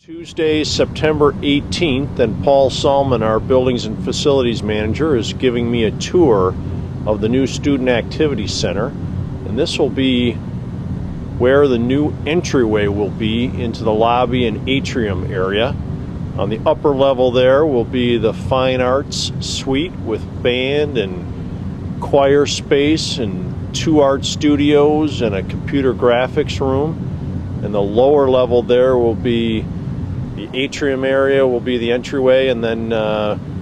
Tuesday, September 18th, and Paul Solmon, our Buildings and Facilities Manager, is giving me a tour of the new Student Activity Center. And this will be where the new entryway will be into the lobby and atrium area. On the upper level there will be the Fine Arts Suite with band and choir space and 2 art studios and a computer graphics room. And the lower level there will be the atrium area, will be the entryway, and then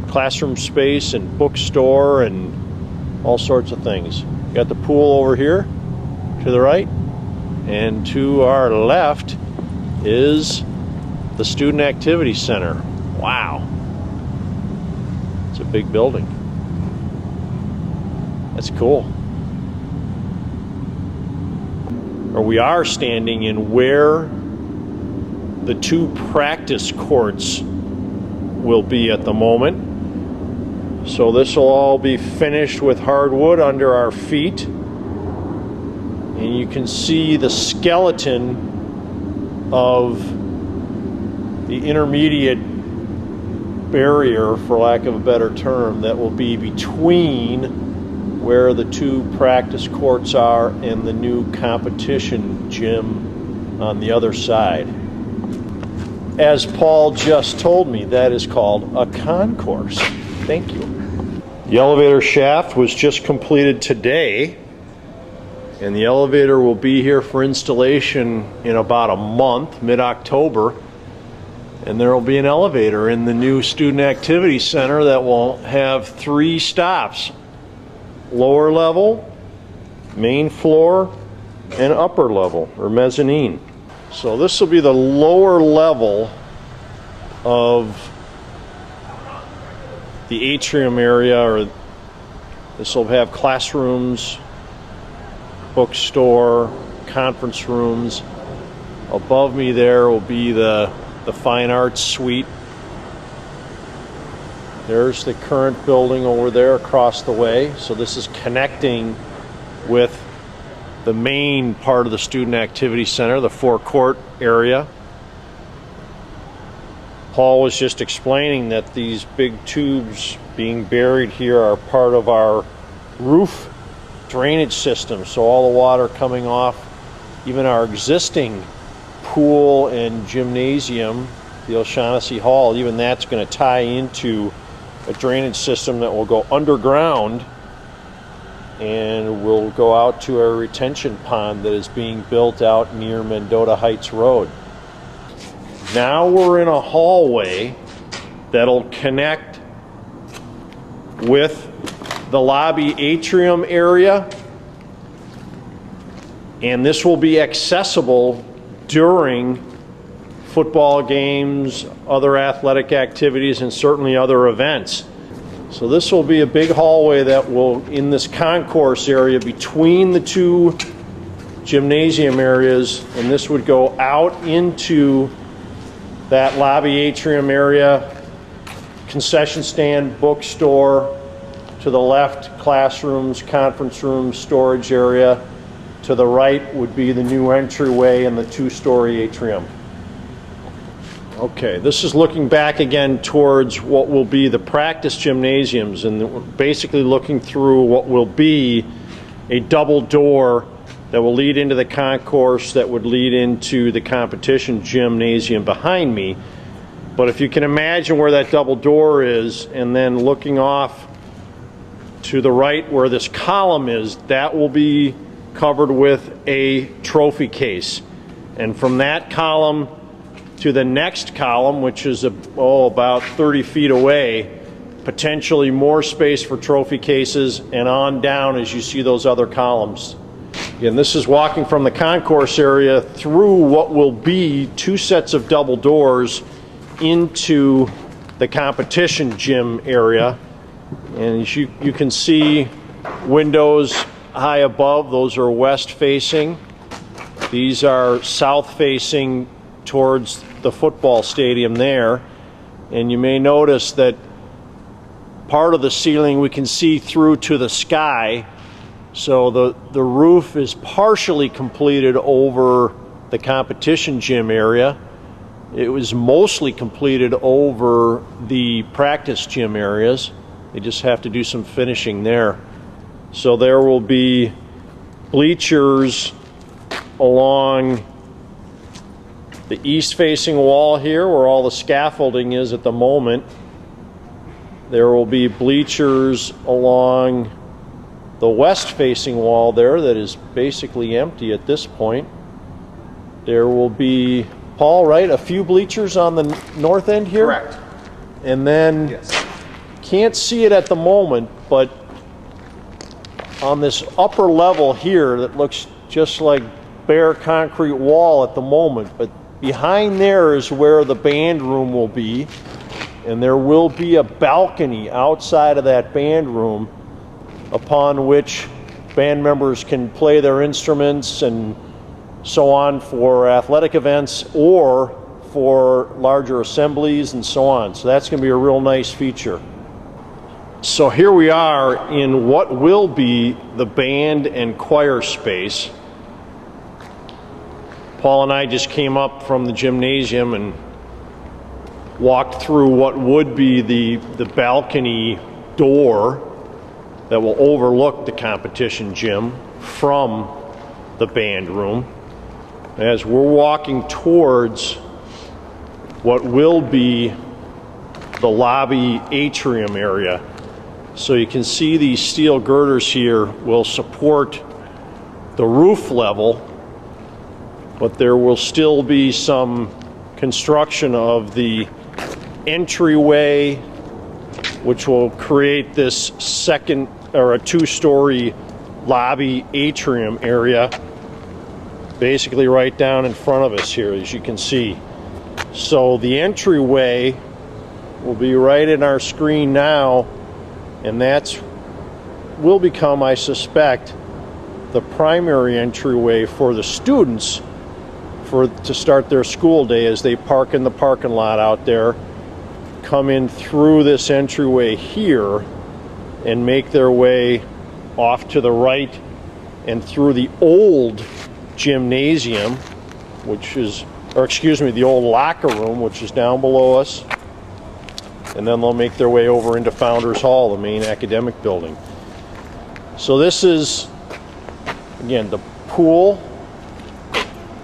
classroom space and bookstore and all sorts of things. Got the pool over here to the right, and to our left is the Student Activity Center. Wow, it's a big building. That's cool. We are standing in where the 2 practice courts will be at the moment. So this will all be finished with hardwood under our feet. And you can see the skeleton of the intermediate barrier, for lack of a better term, that will be between where the 2 practice courts are and the new competition gym on the other side. As Paul just told me, that is called a concourse. Thank you. The elevator shaft was just completed today, and the elevator will be here for installation in about a month, mid-October. And there will be an elevator in the new Student Activity Center that will have 3 stops: lower level, main floor, and upper level, or mezzanine. So this will be the lower level of the atrium area, or this will have classrooms, bookstore, conference rooms. Above me there will be the Fine Arts Suite. There's the current building over there across the way. So this is connecting with the main part of the Student Activity Center, the forecourt area. Paul was just explaining that these big tubes being buried here are part of our roof drainage system. So all the water coming off even our existing pool and gymnasium, the O'Shaughnessy Hall, even that's going to tie into a drainage system that will go underground and will go out to a retention pond that is being built out near Mendota Heights Road. Now we're in a hallway that'll connect with the lobby atrium area, and this will be accessible during football games, other athletic activities, and certainly other events. So this will be a big hallway that will, in this concourse area between the 2 gymnasium areas, and this would go out into that lobby atrium area, concession stand, bookstore. To the left, classrooms, conference rooms, storage area. To the right would be the new entryway and the 2-story atrium. Okay, this is looking back again towards what will be the practice gymnasiums, and basically looking through what will be a double door that will lead into the concourse that would lead into the competition gymnasium behind me. But if you can imagine where that double door is, and then looking off to the right where this column is, that will be covered with a trophy case. And from that column to the next column, which is about 30 feet away, potentially more space for trophy cases, and on down as you see those other columns. And this is walking from the concourse area through what will be 2 sets of double doors into the competition gym area. And as you can see, windows high above, those are west facing. These are south facing towards the football stadium there. And you may notice that part of the ceiling we can see through to the sky. So the roof is partially completed over the competition gym area. It was mostly completed over the practice gym areas. They just have to do some finishing there. So there will be bleachers along the east-facing wall here where all the scaffolding is at the moment. There will be bleachers along the west-facing wall there that is basically empty at this point. There will be, Paul, right, a few bleachers on the north end here? Correct. And then, Yes. Can't see it at the moment, but on this upper level here that looks just like bare concrete wall at the moment, but behind there is where the band room will be, and there will be a balcony outside of that band room upon which band members can play their instruments and so on for athletic events or for larger assemblies and so on. So that's going to be a real nice feature. So here we are in what will be the band and choir space. Paul and I just came up from the gymnasium and walked through what would be the balcony door that will overlook the competition gym from the band room. As we're walking towards what will be the lobby atrium area. So you can see these steel girders here will support the roof level, but there will still be some construction of the entryway, which will create this second or a two-story lobby atrium area basically right down in front of us here, as you can see. So the entryway will be right in our screen now, and that's will become, I suspect, the primary entryway for the students to start their school day as they park in the parking lot out there, come in through this entryway here and make their way off to the right and through the old gymnasium, which is, or excuse me, the old locker room, which is down below us. And then they'll make their way over into Founders Hall, the main academic building. So this is, again, the pool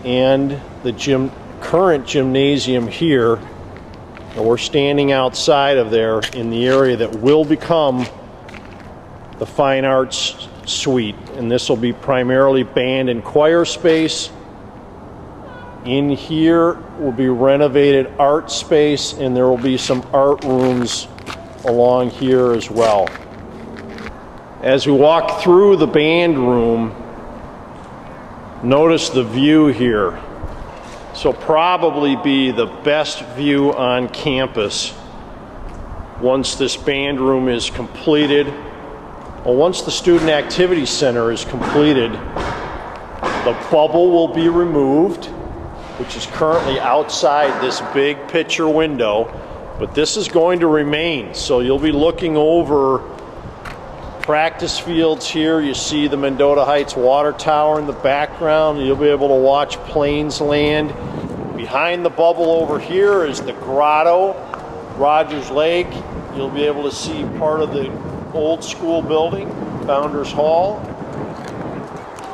and the current gymnasium here. And we're standing outside of there in the area that will become the Fine Arts Suite. And this will be primarily band and choir space. In here will be renovated art space, and there will be some art rooms along here as well. As we walk through the band room, notice the view here. So probably be the best view on campus once this band room is completed. Well, once the Student Activity Center is completed, the bubble will be removed, which is currently outside this big picture window, but this is going to remain. So you'll be looking over practice fields here. You see the Mendota Heights Water Tower in the background. You'll be able to watch planes land. Behind the bubble over here is the grotto, Rogers Lake. You'll be able to see part of the old school building, Founders Hall.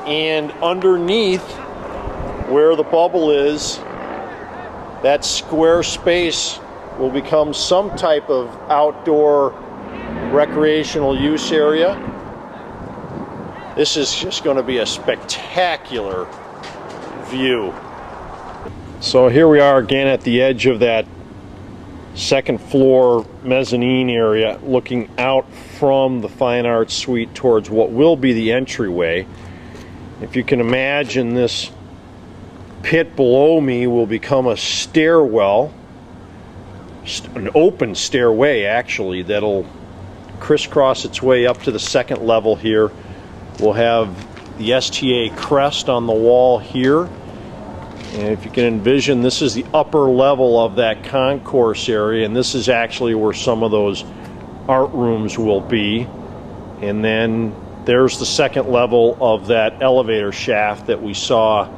And underneath where the bubble is, that square space will become some type of outdoor recreational use area. This is just going to be a spectacular view. So here we are again at the edge of that second floor mezzanine area, looking out from the Fine Arts Suite towards what will be the entryway. If you can imagine, this pit below me will become a stairwell, an open stairway actually, that'll crisscross its way up to the second level here. We'll have the STA crest on the wall here. And if you can envision, this is the upper level of that concourse area, and this is actually where some of those art rooms will be. And then there's the second level of that elevator shaft that we saw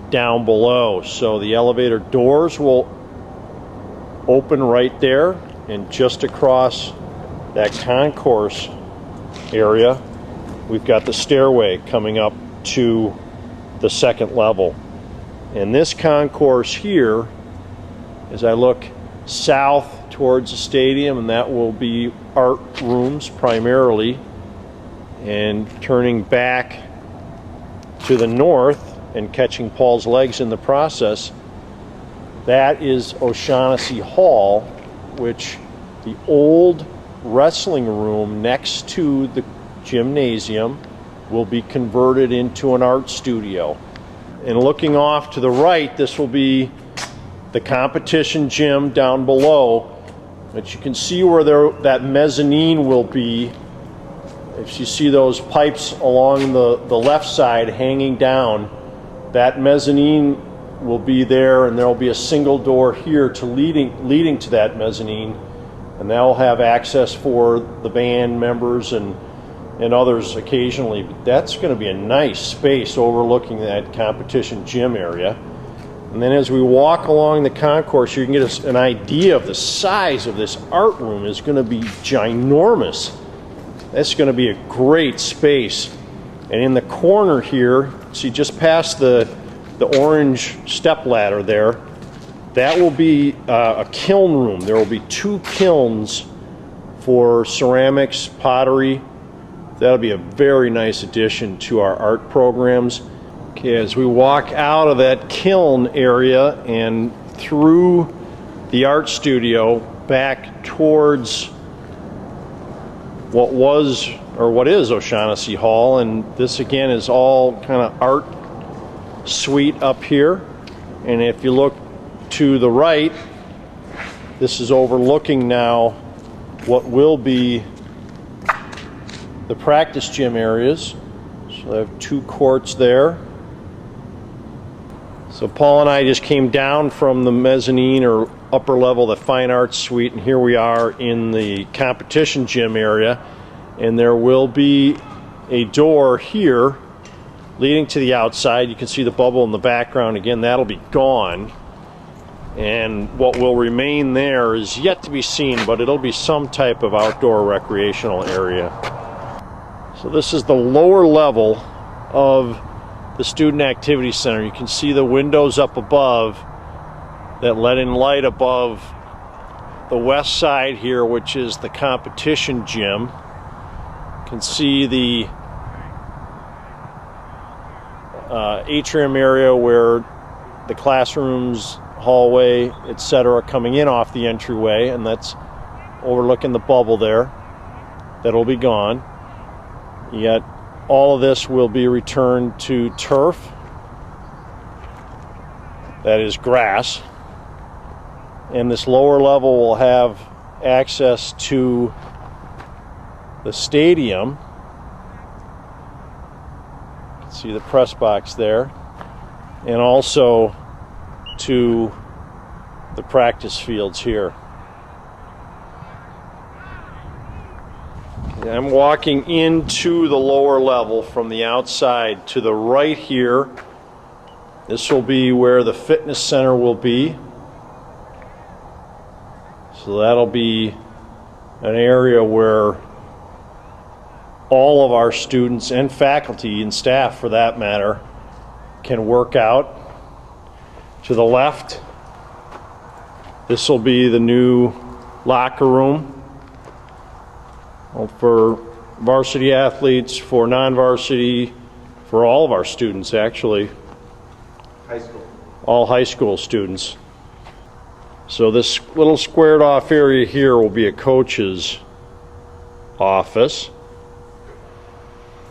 down below. So the elevator doors will open right there, and just across that concourse area, we've got the stairway coming up to the second level. And this concourse here, as I look south towards the stadium, and that will be art rooms primarily, and turning back to the north and catching Paul's legs in the process, that is O'Shaughnessy Hall, which the old wrestling room next to the gymnasium will be converted into an art studio. And looking off to the right, this will be the competition gym down below. But you can see where that mezzanine will be. If you see those pipes along the left side hanging down, that mezzanine will be there, and there will be a single door here to leading to that mezzanine, and that will have access for the band members and others occasionally. But that's going to be a nice space overlooking that competition gym area. And then as we walk along the concourse, you can get an idea of the size of this art room. Is going to be ginormous. That's going to be a great space. And in the corner here, see just past the orange step ladder there, that will be a kiln room. There will be 2 kilns for ceramics, pottery. That'll be a very nice addition to our art programs. Okay, as we walk out of that kiln area and through the art studio back towards what is O'Shaughnessy Hall, and this again is all kind of art suite up here. And if you look to the right, this is overlooking now what will be the practice gym areas. So I have 2 courts there. So Paul and I just came down from the mezzanine or upper level, the fine arts suite, and here we are in the competition gym area. And there will be a door here leading to the outside. You can see the bubble in the background. Again, that'll be gone. And what will remain there is yet to be seen, but it'll be some type of outdoor recreational area. So this is the lower level of the Student Activity Center. You can see the windows up above that let in light above the west side here, which is the competition gym. You can see the atrium area where the classrooms, hallway, etc. coming in off the entryway, and that's overlooking the bubble there. That'll be gone. Yet all of this will be returned to turf. That is grass. And this lower level will have access to the stadium. You can see the press box there. And also to the practice fields here. I'm walking into the lower level from the outside. To the right here, this will be where the fitness center will be. So that'll be an area where all of our students and faculty and staff, for that matter, can work out. To the left, this will be the new locker room for varsity athletes, for non-varsity, for all of our students actually. High school. All high school students. So this little squared off area here will be a coach's office.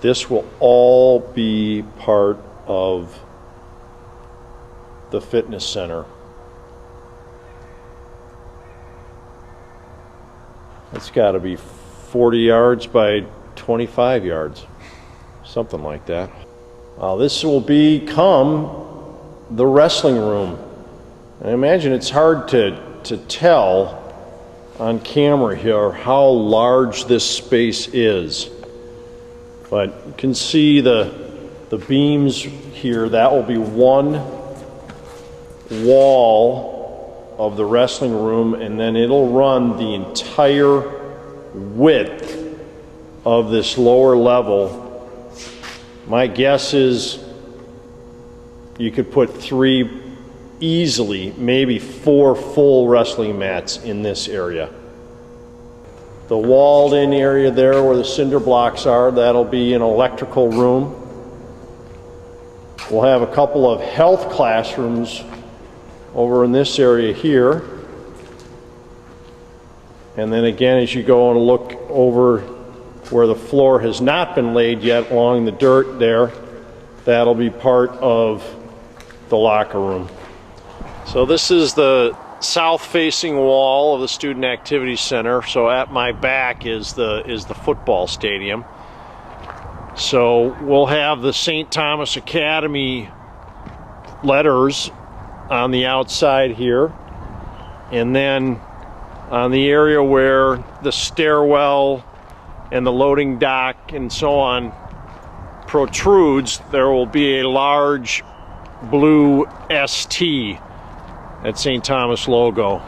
This will all be part of the fitness center. It's got to be 40 yards by 25 yards, something like that. This will become the wrestling room. I imagine it's hard to tell on camera here how large this space is, but you can see the beams here. That will be one wall of the wrestling room, and then it'll run the entire width of this lower level. My guess is you could put 3 easily, maybe 4 full wrestling mats in this area. The walled in area there where the cinder blocks are, that'll be an electrical room. We'll have a couple of health classrooms over in this area here. And then again, as you go and look over where the floor has not been laid yet along the dirt there, that'll be part of the locker room. So this is the south-facing wall of the Student Activity Center. So at my back is the football stadium. So we'll have the St. Thomas Academy letters on the outside here, and then on the area where the stairwell and the loading dock and so on protrudes, there will be a large blue ST at St. Thomas logo.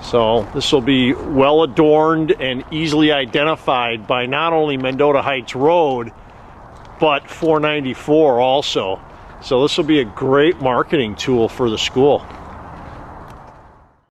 So this will be well adorned and easily identified by not only Mendota Heights Road, but 494 also. So this will be a great marketing tool for the school.